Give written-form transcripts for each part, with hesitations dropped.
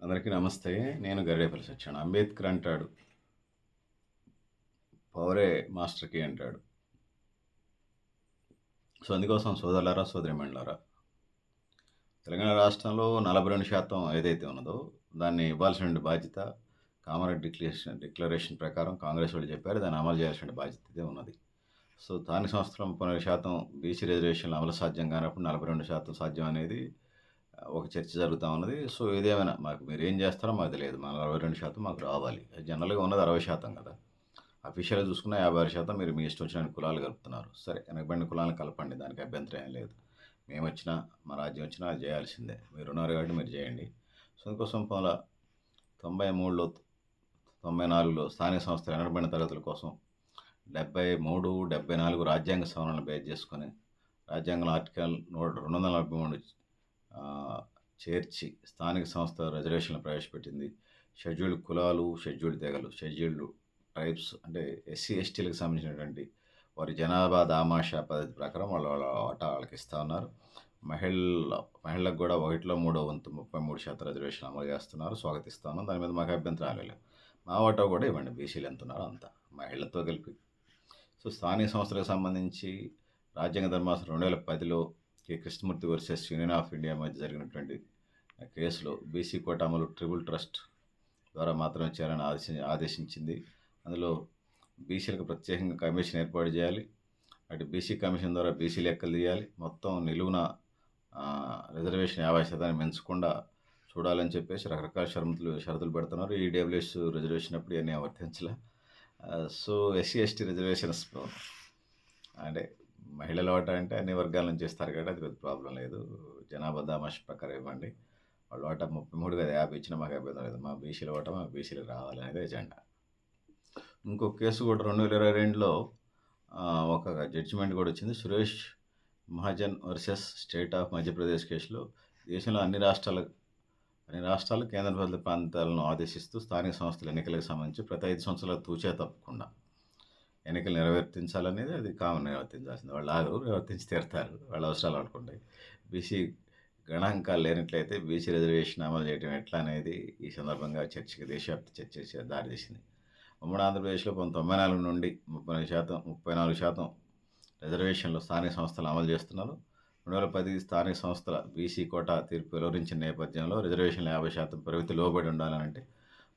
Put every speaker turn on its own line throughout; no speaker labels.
అందరికీ నమస్తే. నేను గరిడేపల్లి సత్యనారాయణ. అంబేద్కర్ అంటాడు, పవరే మాస్టర్ కీ అంటాడు. సో, అందుకోసం సోదరులారా, సోదరీమణులారా, తెలంగాణ రాష్ట్రంలో 42% ఏదైతే ఉన్నదో దాన్ని ఇవ్వాల్సిన బాధ్యత కామారెడ్డి డిక్లరేషన్ ప్రకారం కాంగ్రెస్ వాళ్ళు చెప్పారు. దాన్ని అమలు చేయాల్సిన బాధ్యత అయితే ఉన్నది. సో, స్థానిక సంస్థల 30% బీసీ రిజర్వేషన్లు అమలు సాధ్యం కానప్పుడు 42% సాధ్యం అనేది ఒక చర్చ జరుగుతూ ఉన్నది. సో, ఏదేమైనా మీరేం చేస్తారో మాకు తెలియదు. మా 42% మాకు రావాలి. జనరల్‌గా ఉన్నది 60% కదా! అఫీషియల్‌గా చూసుకున్న 56% మీరు మీ ఇష్టం వచ్చిన కులాలు కలుపుతున్నారు. సరే, వెనకబడిన కులాలను కలపండి. దానికి అభ్యంతరం ఏం లేదు. మేమొచ్చినా, మా రాజ్యం వచ్చినా అది చేయాల్సిందే. మీరున్నారు కాబట్టి మీరు చేయండి. సో, అందుకోసం 93లో 94లో స్థానిక సంస్థల వెనకబడిన తరగతుల కోసం 73, 74 రాజ్యాంగ సవరణలను బేస్ చేసుకొని రాజ్యాంగంలో ఆర్టికల్ 243 చేర్చి స్థానిక సంస్థ రిజర్వేషన్లు ప్రవేశపెట్టింది. షెడ్యూల్డ్ కులాలు, షెడ్యూల్డ్ తెగలు, షెడ్యూల్డ్ ట్రైబ్స్ అంటే ఎస్సీ, ఎస్టీలకు సంబంధించినటువంటి వారి జనాభా దామాషా పద్ధతి ప్రకారం వాళ్ళ వాటా వాళ్ళకి ఇస్తూ ఉన్నారు. మహిళలకు కూడా 1/3 33% రిజర్వేషన్ అమలు చేస్తున్నారు. స్వాగతిస్తాను. దాని మీద మాకు అభ్యంతరాలు లేవు. మా వాటా కూడా ఇవ్వండి. బీసీలు ఎంత ఉన్నారో అంత మహిళలతో కలిపి. సో, స్థానిక సంస్థలకు సంబంధించి రాజ్యాంగ ధర్మాసనం 2010లో Krishnamurthy versus union of India మధ్య జరిగినటువంటి కేసులో బీసీ కోట అమలు ట్రిబుల్ ట్రస్ట్ ద్వారా మాత్రమే చేయాలని ఆదేశించింది. అందులో బీసీలకు ప్రత్యేకంగా కమిషన్ ఏర్పాటు చేయాలి. అటు బీసీ కమిషన్ ద్వారా బీసీ లెక్కలు తీయాలి. మొత్తం నిలువున రిజర్వేషన్ 50% పెంచకుండా చూడాలని చెప్పేసి రకరకాల షరతులు పెడుతున్నారు. ఈడబ్ల్యూఎస్ రిజర్వేషన్ అప్పుడు ఇవన్నీ వర్తించలే. సో, ఎస్సీ, ఎస్టీ రిజర్వేషన్స్ అంటే మహిళల వాటా అంటే అన్ని వర్గాల నుంచి ఇస్తారు కాబట్టి అది పెద్ద ప్రాబ్లం లేదు. జనాభా దామాష ప్రకారం ఇవ్వండి. వాళ్ళ వాటా 33 కదా, 50 ఇచ్చినా మాకు అభ్యంతరం లేదు. మా బీసీల వాటా మాకు బీసీలకు రావాలనేది ఎజెండా. ఇంకో కేసు కూడా 2022లో ఒక జడ్జిమెంట్ కూడా వచ్చింది. Suresh Mahajan versus state of Madhya Pradesh కేసులో దేశంలో అన్ని రాష్ట్రాలు కేంద్రపాలిత ప్రాంతాలను ఆదేశిస్తూ స్థానిక సంస్థల ఎన్నికలకు సంబంధించి ప్రతి 5 సంవత్సరాలకు తూచా తప్పకుండా ఎన్నికలు నిర్వర్తించాలనేది అది కామన్ నిర్వర్తించాల్సింది. వాళ్ళు ఆగరు, నిర్వర్తించి తీరుతారు. వాళ్ళ అవసరాలు అనుకుంటాయి. బీసీ గణాంకాలు లేనట్లయితే బీసీ రిజర్వేషన్ అమలు చేయడం ఎట్లా అనేది ఈ సందర్భంగా దేశవ్యాప్త చర్చ దారితీసింది. ఉమ్మడి ఆంధ్రప్రదేశ్లో 94 నుండి 34% రిజర్వేషన్లు స్థానిక సంస్థలు అమలు చేస్తున్నారు. 2010 స్థానిక సంస్థల బీసీ కోటా తీర్పు వెలువరించిన నేపథ్యంలో రిజర్వేషన్లు 50% పరిమితి లోబడి ఉండాలనంటే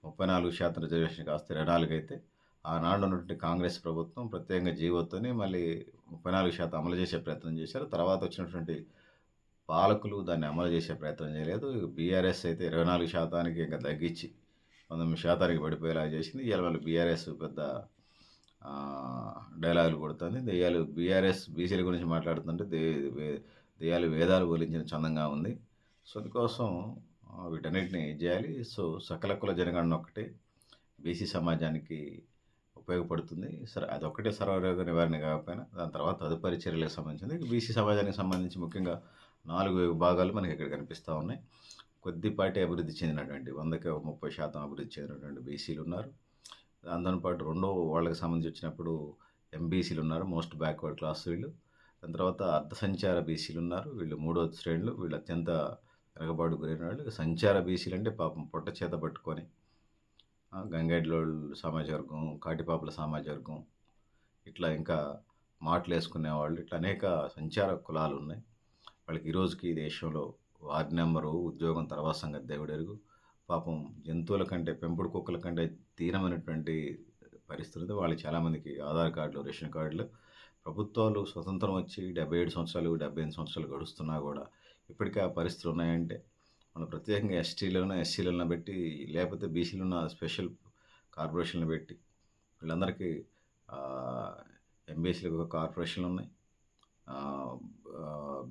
34% రిజర్వేషన్ కాస్త 24 అయితే ఆనాడు ఉన్నటువంటి కాంగ్రెస్ ప్రభుత్వం ప్రత్యేకంగా జీవోతోని మళ్ళీ 34% అమలు చేసే ప్రయత్నం చేశారు. తర్వాత వచ్చినటువంటి పాలకులు దాన్ని అమలు చేసే ప్రయత్నం చేయలేదు. బీఆర్ఎస్ అయితే 24%కి ఇంకా తగ్గించి 19% పడిపోయేలా చేసింది. ఇవాళ వాళ్ళు బీఆర్ఎస్ పెద్ద డైలాగులు కొడుతుంది. బీఆర్ఎస్ బీసీల గురించి మాట్లాడుతుంటే దెయ్యాలు వేదాలు బోధించిన చందంగా ఉంది. సో, అందుకోసం వీటన్నిటిని చేయాలి. సో, సకల కుల జనగణన ఒక్కటే బీసీ సమాజానికి ఉపయోగపడుతుంది. సరే, అదొక్కటే సర్వరోగ నివారణ కాకపోయినా దాని తర్వాత తదుపరి చర్యలకు సంబంధించింది. బీసీ సమాజానికి సంబంధించి ముఖ్యంగా 4 విభాగాలు మనకి ఇక్కడ కనిపిస్తూ ఉన్నాయి. కొద్దిపాటి అభివృద్ధి చెందినటువంటి 100కి 30% అభివృద్ధి చెందినటువంటి బీసీలు ఉన్నారు. దాంతో పాటు రెండో వాళ్ళకి సంబంధించి వచ్చినప్పుడు ఎంబీసీలు ఉన్నారు. మోస్ట్ బ్యాక్వర్డ్ క్లాస్ వీళ్ళు. దాని తర్వాత అర్ధసంచార బీసీలు ఉన్నారు. వీళ్ళు మూడో శ్రేణులు. వీళ్ళు అత్యంత వెనకబాటు గురైన వాళ్ళు. సంచార బీసీలు అంటే పాపం పొట్ట చేత పట్టుకొని గంగేడ్లోళ్ళ సామాజిక వర్గం, కాటిపాపుల సామాజిక వర్గం, ఇట్లా ఇంకా మాటలు వేసుకునేవాళ్ళు, ఇట్లా అనేక సంచార కులాలు ఉన్నాయి. వాళ్ళకి ఈరోజుకి దేశంలో వార్డు నెంబరు, ఉద్యోగం తర్వాత సంగతి దేవుడెరుగు. పాపం జంతువుల కంటే, పెంపుడు కుక్కల కంటే దీనమైనటువంటి పరిస్థితి. వాళ్ళు చాలామందికి ఆధార్ కార్డులు, రేషన్ కార్డులు, ప్రభుత్వాలు స్వతంత్రం వచ్చి 77 సంవత్సరాలు, 78 సంవత్సరాలు గడుస్తున్నా కూడా ఇప్పటికే ఆ పరిస్థితులు ఉన్నాయంటే మనం ప్రత్యేకంగా ఎస్టీలను, ఎస్సీలను పెట్టి, లేకపోతే బీసీలున్న స్పెషల్ కార్పొరేషన్లు పెట్టి వీళ్ళందరికీ ఎంబీసీలకు కార్పొరేషన్లు ఉన్నాయి.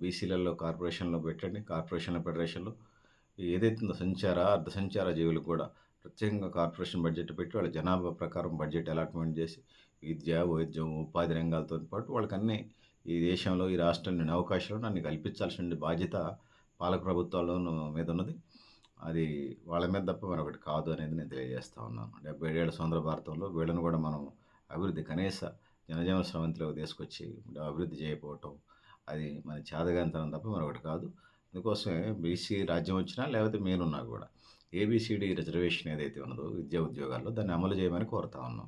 బీసీలలో కార్పొరేషన్లో పెట్టండి. కార్పొరేషన్ల ఫెడరేషన్లు ఏదైతే ఉందో అర్ధసంచార జీవులకు కూడా ప్రత్యేకంగా కార్పొరేషన్ బడ్జెట్ పెట్టి వాళ్ళ జనాభా ప్రకారం బడ్జెట్ అలాట్మెంట్ చేసి విద్య, వైద్యం, ఉపాధి రంగాలతో పాటు వాళ్ళకన్నీ ఈ దేశంలో, ఈ రాష్ట్రంలోని అవకాశాలను అన్ని కల్పించాల్సిన బాధ్యత పాలక ప్రభుత్వాల మీద ఉన్నది. అది వాళ్ళ మీద తప్ప మరొకటి కాదు అనేది నేను తెలియజేస్తూ ఉన్నాను. 77 ఏళ్ల స్వతంత్ర భారతంలో వీళ్ళను కూడా మనం అభివృద్ధి కనీస జనజీవన స్రవంతిలోకి తీసుకొచ్చి అభివృద్ధి చేయకపోవటం అది మన చేతగానితనం తప్ప మరొకటి కాదు. అందుకోసమే బీసీ రాజ్యం వచ్చినా లేకపోతే మీరున్నా కూడా ఏబీసీడీ రిజర్వేషన్ ఏదైతే ఉన్నదో విద్యా ఉద్యోగాల్లో దాన్ని అమలు చేయమని కోరుతా ఉన్నాం.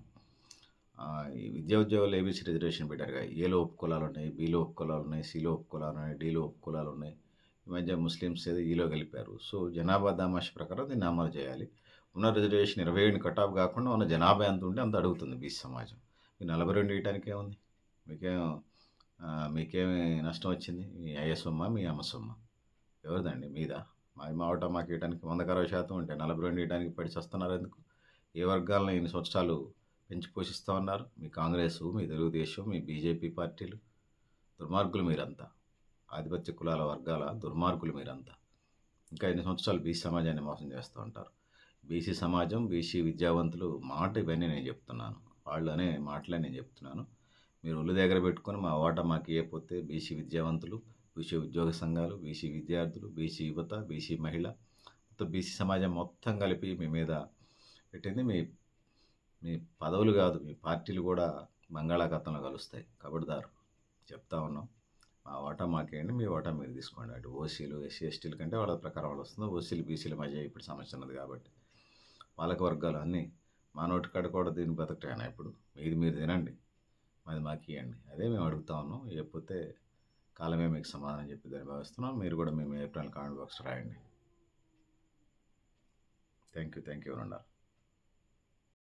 ఈ విద్యా ఉద్యోగాల్లో ఏబీసీ రిజర్వేషన్ పెట్టారుగా. ఏలో ఉపకులాలున్నాయి, బీలో ఉపకులాలున్నాయి, సీలో ఉపకులాలున్నాయి, డీలో ఉపకులాలున్నాయి. ఈ మధ్య ముస్లిమ్స్ ఏదో ఈలో కలిపారు. సో, జనాభా దామాషా ప్రకారం దీన్ని అమలు చేయాలి. ఉన్న రిజర్వేషన్ 27 కటాఫ్ కాకుండా ఉన్న జనాభా ఎంత ఉంటే అంత అడుగుతుంది బీసీ సమాజం. ఈ 42 ఇయటానికి ఏముంది? మీకేం మీకేమి నష్టం వచ్చింది? మీ అయ్య సొమ్మా? మీ అమ్మ సొమ్మా? ఎవరిదండి? మీదా? మా ఓటా మాకు ఇయటానికి 100% ఉంటే 42 ఇయటానికి పడి చస్తున్నారు ఎందుకు? ఏ వర్గాలను ఇన్ని సంవత్సరాలు పెంచి పోషిస్తా ఉన్నారు? మీ కాంగ్రెసు, మీ తెలుగుదేశం, మీ బీజేపీ పార్టీలు. దుర్మార్గులు మీరంతా. ఆధిపత్య కులాల వర్గాల దుర్మార్గులు మీరంతా. ఇంకా ఎన్ని సంవత్సరాలు బీసీ సమాజాన్ని మోసం చేస్తూ ఉంటారు. బీసీ సమాజం, బీసీ విద్యావంతులు మాట ఇవన్నీ నేను చెప్తున్నాను. వాళ్ళు అనే మాటలే నేను చెప్తున్నాను. మీరు ఒళ్ళు దగ్గర పెట్టుకొని మా ఓట మాకు ఇవ్వకపోతే బీసీ విద్యావంతులు, బీసీ ఉద్యోగ సంఘాలు, బీసీ విద్యార్థులు, బీసీ యువత, బీసీ మహిళ, మొత్తం బీసీ సమాజం మొత్తం కలిపి మీ మీద పెట్టింది. మీ మీ పదవులు కాదు, మీ పార్టీలు కూడా బంగాళాఖాతంలో కలుస్తాయి. ఖబర్దారు చెప్తా ఉన్నాం. మా ఓటా మాకేయండి, మీ ఓటా మీరు తీసుకోండి. అటు ఓసీలు, ఎస్సీ, ఎస్టీల కంటే వాళ్ళ ప్రకారం వాళ్ళు వస్తుంది. ఓసీలు, బీసీల మధ్య ఇప్పుడు సమస్య ఉన్నది కాబట్టి పాలక వర్గాలు అన్నీ మా నోటి కాడ కూడా దీన్ని బతకటేనా ఇప్పుడు? మీది మీరు తినండి, మాది మాకు ఇవ్వండి. అదే మేము అడుగుతా ఉన్నాం. ఇవ్వకపోతే కాలమే మీకు సమాధానం చెప్పి దాన్ని భావిస్తున్నాం. మీరు కూడా మీ అభిప్రాయాలు కామెంట్ బాక్స్ రాయండి. Thank you. Thank you. ఉండాలి.